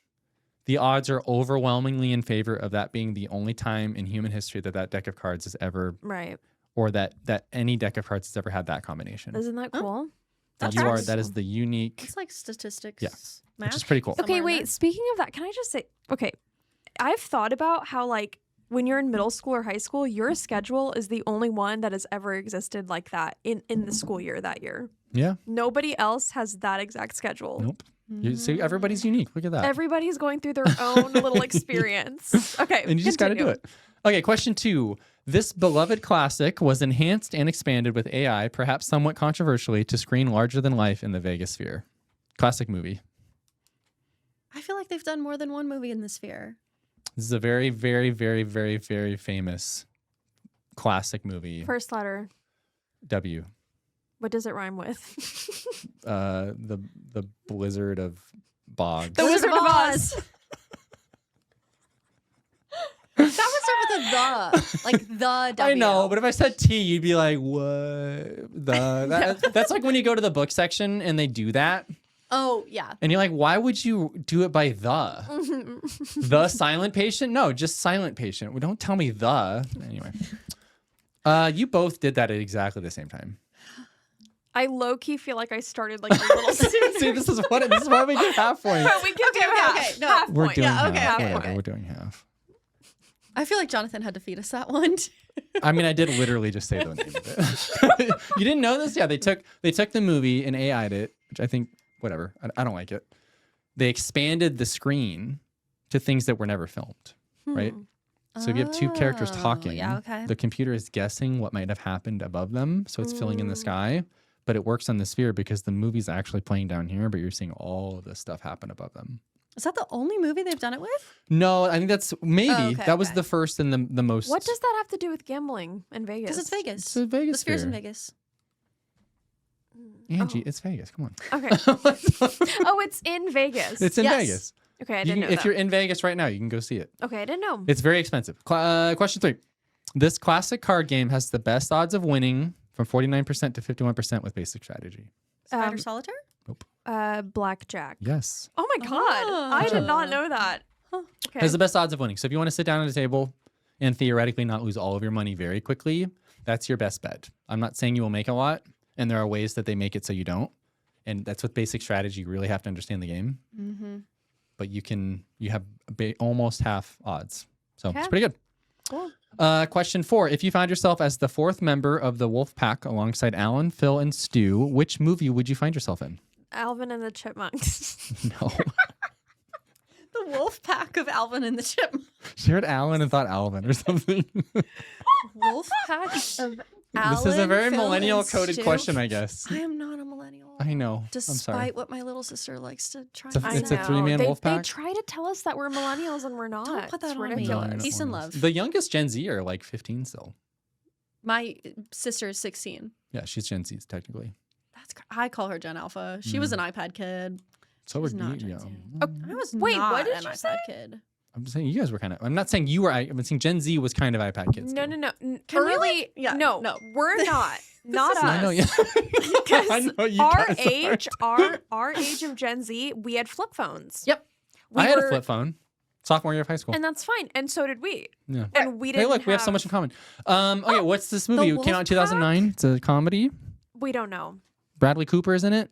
the odds are overwhelmingly in favor of that being the only time in human history that deck of cards has ever Right. or that any deck of cards has ever had that combination. Isn't that cool? That is the unique. It's like statistics. Yeah. Math, Which is pretty cool. Okay, somewhere in wait. there. Speaking of that, can I just say, okay, I've thought about how, like, when you're in middle school or high school, your schedule is the only one that has ever existed like that in the school year that year. Yeah. Nobody else has that exact schedule. Nope. You see, everybody's unique. Look at that. Everybody's going through their own little experience. Okay. And you just got to do it. Okay, question 2. This beloved classic was enhanced and expanded with AI, perhaps somewhat controversially, to screen larger than life in the Vegas sphere. Classic movie. I feel like they've done more than one movie in the sphere. This is a very, very, very, very, very famous classic movie. First letter. W. What does it rhyme with? The Blizzard of Boggs. The Wizard of Oz. That would start with a the. Like the W. I know, but if I said T, you'd be like, what? That's like when you go to the book section and they do that. Oh, yeah. And you're like, why would you do it by the? The silent patient? No, just silent patient. Well, don't tell me the. Anyway. You both did that at exactly the same time. I low-key feel like I started like a little sooner. See, this is why we get half points. But we can do half. okay, no. Half We're point. doing half. okay, Whatever, we're doing half. I feel like Jonathan had to feed us that one. I mean, I did literally just say the name of it. You didn't know this? Yeah, they took the movie and AI'd it, which I think, whatever. I don't like it. They expanded the screen to things that were never filmed, right? So if you have two characters talking, yeah, okay. the computer is guessing what might have happened above them, so it's filling in the sky. But it works on the sphere because the movie's actually playing down here, but you're seeing all of this stuff happen above them. Is that the only movie they've done it with? No, I think that's maybe that was the first and the most. What does that have to do with gambling in Vegas? Because it's Vegas. It's a Vegas the Sphere's fair. in Vegas. Angie, it's Vegas. Come on. Okay. Oh, it's in Vegas. It's in Vegas. Okay, I didn't know If that. you're in Vegas right now, you can go see it. Okay, I didn't know. It's very expensive. Question 3. This classic card game has the best odds of winning from 49% to 51% with basic strategy. Spider Solitaire? Nope. Blackjack. Yes. Oh my god. I did not know that. Okay. Has the best odds of winning. So if you want to sit down at a table and theoretically not lose all of your money very quickly, that's your best bet. I'm not saying you will make a lot, and there are ways that they make it so you don't. And that's with basic strategy. You really have to understand the game. Mm-hmm. But you have almost half odds. So it's pretty good. Cool. Question 4. If you found yourself as the 4th member of the Wolf Pack alongside Alan, Phil, and Stu, which movie would you find yourself in? Alvin and the Chipmunks. No. The Wolf Pack of Alvin and the Chipmunks. She heard Alan and thought Alvin or something. Wolf Pack of Alan. This is a very Phil, millennial and coded Stu? question, I guess. I am not a millennial. I know. I'm sorry. Despite what my little sister likes to try It's a- and it's say. a 3-man they, wolf pack? They try to tell us that we're millennials and we're not. Don't put that It's on me. ridiculous. No, Peace and love. The youngest Gen Z are like 15 still. My sister is 16. Yeah, she's Gen Z technically. I call her Gen Alpha. She was an iPad kid. So we're She's not Gen yeah. Z. I was Wait, not what did an you iPad say? kid. I'm just saying you guys were kind of. I'm not saying you were. I'm saying Gen Z was kind of iPad kids. No, too. no, no. Can we, Early, like- yeah, no, no. we're not. Not us. I know. Yeah. Because I know you our guys age, aren't. our age of Gen Z, we had flip phones. Yep. We I had were- a flip phone. Sophomore year of high school. and that's fine. And so did we. Yeah. And we Hey, didn't. look, we have so much in common. Okay, what's this movie? It came out in 2009. It's a comedy. We don't know. Bradley Cooper is in it.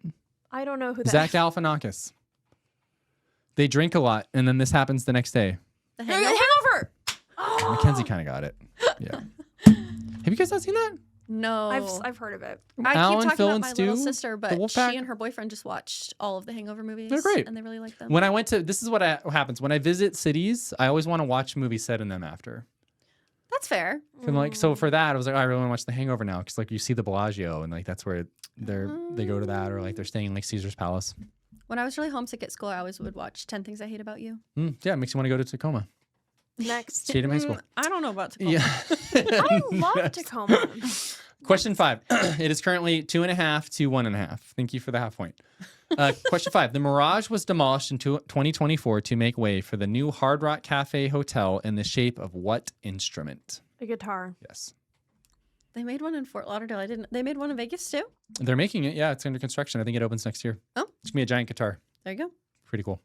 I don't know who that. Zach Galifianakis. They drink a lot, and then this happens the next day. The The Hangover? Hangover. Mackenzie kind of got it. Yeah. Have you guys not seen that? No. I've heard of it. I Alan, keep talking Phil, about and my little Stu, sister, the but Wolfpack? she and her boyfriend just watched all of the Hangover movies. They're great. And they really like them. When I went to, this is what happens. When I visit cities, I always want to watch movies set in them after. That's fair. And like, so for that, I was like, oh, I really want to watch The Hangover now. Because like you see the Bellagio and like that's where they go to that, or like they're staying in like Caesar's Palace. When I was really homesick at school, I always would watch 10 Things I Hate About You. Yeah, it makes you want to go to Tacoma. Next. See it in high school. I don't know about Tacoma. Yeah. I love Tacoma. Question 5. It is currently 2.5 to 1.5. Thank you for the half point. Question 5. The Mirage was demolished in 2024 to make way for the new Hard Rock Cafe Hotel in the shape of what instrument? A guitar. Yes. They made one in Fort Lauderdale. They made one in Vegas too? They're making it. Yeah, it's under construction. I think it opens next year. Oh. It's going to be a giant guitar. There you go. Pretty cool.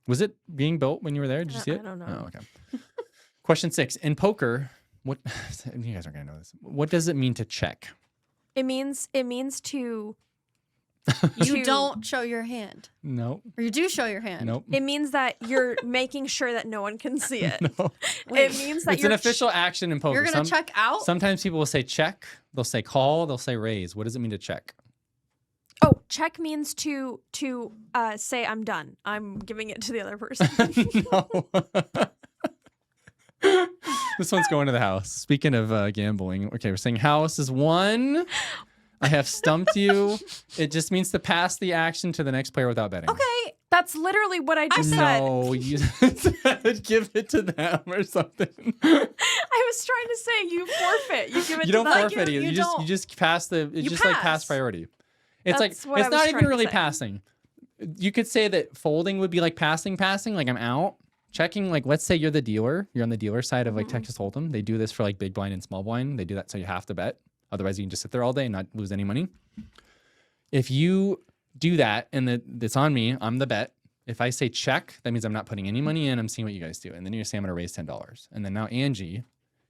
Was it being built when you were there? Did you see it? I don't know. Oh, okay. Question 6. In poker, what you guys are going to know this. What does it mean to check? It means to. You don't show your hand. No. Or you do show your hand. Nope. It means that you're making sure that no one can see it. No. It means that It's you're an official action in poker. You're going to check out? Sometimes people will say check. They'll say call. They'll say raise. What does it mean to check? Oh, check means to say I'm done. I'm giving it to the other person. No. This one's going to the house. Speaking of gambling, okay, we're saying house is 1. I have stumped you. It just means to pass the action to the next player without betting. Okay. That's literally what I just said. No, you said give it to them or something. I was trying to say you forfeit. You give it You to don't them. forfeit either. You just pass the. It's You just like pass. pass priority. It's That's like what I it's was not even trying to really say. passing. You could say that folding would be like passing. Like I'm out. Checking, like let's say you're the dealer. You're on the dealer side of like Texas Hold'em. They do this for like big blind and small blind. They do that so you have to bet. Otherwise, you can just sit there all day and not lose any money. If you do that and it's on me, I'm the bet. If I say check, that means I'm not putting any money in. I'm seeing what you guys do. And then you're saying I'm going to raise $10. And then now Angie,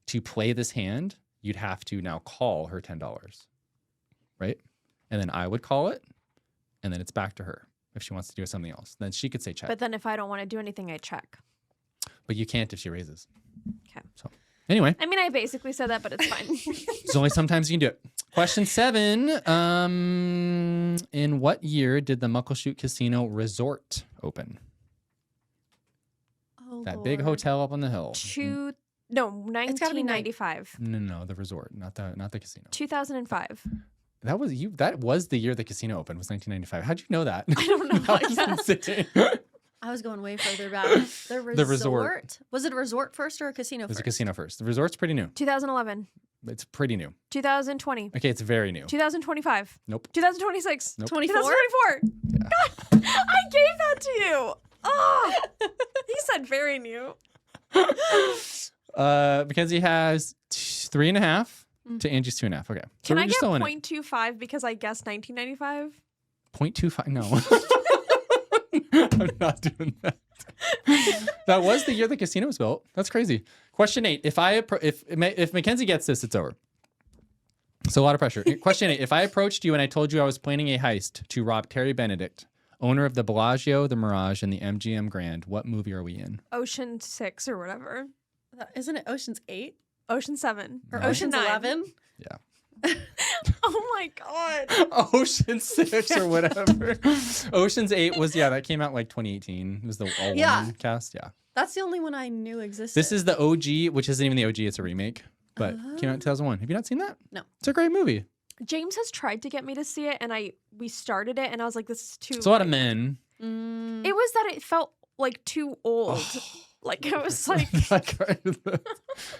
to play this hand, you'd have to now call her $10. Right? And then I would call it. And then it's back to her if she wants to do something else. Then she could say check. But then if I don't want to do anything, I check. But you can't if she raises. Okay. So anyway, I mean, I basically said that, but it's fine. there's only sometimes you can do it. Question 7. In what year did the Muckleshoot Casino Resort open? Oh, That big Lord. hotel up on the hill. 1995. No, the resort, not the casino. 2005. That was the year the casino opened, was 1995. How'd you know that? I don't know. I've been sitting. I was going way further back. The resort. Was it a resort first or a casino It was first? a casino first. The resort's pretty new. 2011. It's pretty new. 2020. Okay, it's very new. 2025. Nope. 2026. Nope. 24? 2024. Yeah. God, I gave that to you. Oh, he said very new. Mackenzie has 3.5 to Angie's 2.5. Okay. So Can I we're get still in it. 0.25 because I guessed 1995? 0.25? No. I'm not doing that. That was the year the casino was built. That's crazy. Question 8. If Mackenzie gets this, it's over. So a lot of pressure. Question 8. If I approached you and I told you I was planning a heist to rob Terry Benedict, owner of the Bellagio, the Mirage, and the MGM Grand, what movie are we in? Ocean 6 or whatever. Isn't it Ocean's 8? Ocean 7. Or No. Ocean's 11? Yeah. Oh my God. Ocean 6 or whatever. Ocean's 8 was, that came out like 2018. It was the all-woman cast. Yeah. That's the only one I knew existed. This is the OG, which isn't even the OG. It's a remake, but came out in 2001. Have you not seen that? No. It's a great movie. James has tried to get me to see it, and we started it, and I was like, this is too... It's a lot of men. It was that it felt like too old. Like, it was like... It's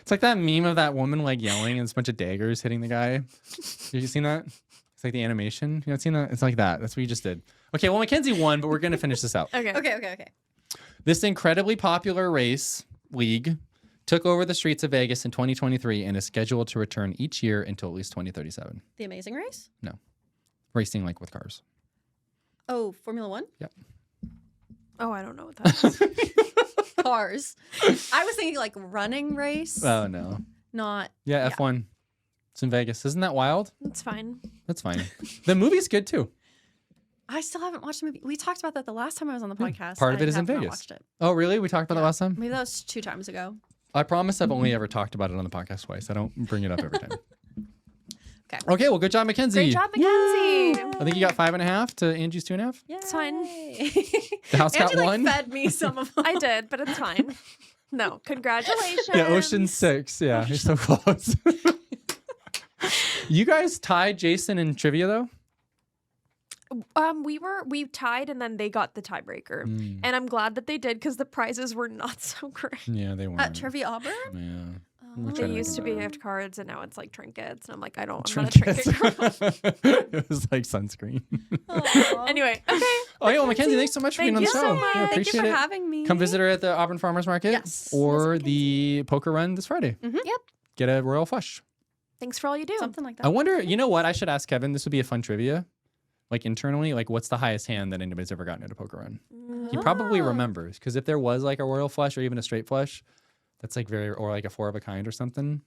like that meme of that woman like yelling and it's a bunch of daggers hitting the guy. Have you seen that? It's like the animation. You not seen that? It's like that. That's what you just did. Okay, well, Mackenzie won, but we're going to finish this out. Okay. This incredibly popular league took over the streets of Vegas in 2023 and is scheduled to return each year until at least 2037. The Amazing Race? No. Racing like with cars. Oh, Formula 1? Yep. Oh, I don't know what that is. Cars. I was thinking like running race. Oh, no. Not. Yeah, F1. It's in Vegas. Isn't that wild? It's fine. That's fine. The movie's good too. I still haven't watched the movie. We talked about that the last time I was on the podcast. Part of it is in have not Vegas. Watched it. Oh, really? We talked about that last time? Maybe that was 2 times ago. I promise I've only ever talked about it on the podcast twice. I don't bring it up every time. Okay. Okay, well, good job, Mackenzie. Great job, Mackenzie. I think you got 5.5 to Angie's 2.5. Yeah, It's fine. The house got Angie, 1. fed me some of them. I did, but it's fine. No, congratulations. Yeah, Ocean 6. Yeah, you're so close. You guys tied Jason in trivia, though? We tied and then they got the tiebreaker. And I'm glad that they did because the prizes were not so great. Yeah, they weren't. At Trivia Auburn? Yeah. They used to be gift cards and now it's like trinkets. And I'm like, I'm not a Trinkets. trinket girl. It was like sunscreen. Anyway, okay. Oh, yeah, well, Mackenzie, thanks so much for being on the show. so much. Yeah, Thank appreciate you for it. having me. Come visit her at the Auburn Farmers Market. Yes. Or the poker run this Friday. Mm-hmm. Yep. Get a royal flush. Thanks for all you do. Something like that. I wonder, you know what? I should ask Kevin. This would be a fun trivia. Like internally, like what's the highest hand that anybody's ever gotten at a poker run? He probably remembers. Because if there was like a royal flush or even a straight flush, that's like or like a 4 of a kind or something.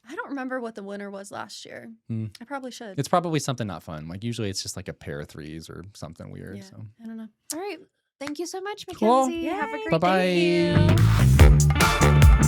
I don't remember what the winner was last year. I probably should. It's probably something not fun. Like usually it's just like a pair of 3s or something weird. Yeah, So I don't know. All right. Thank you so much, Cool. Mackenzie. Have a great bye-bye. day.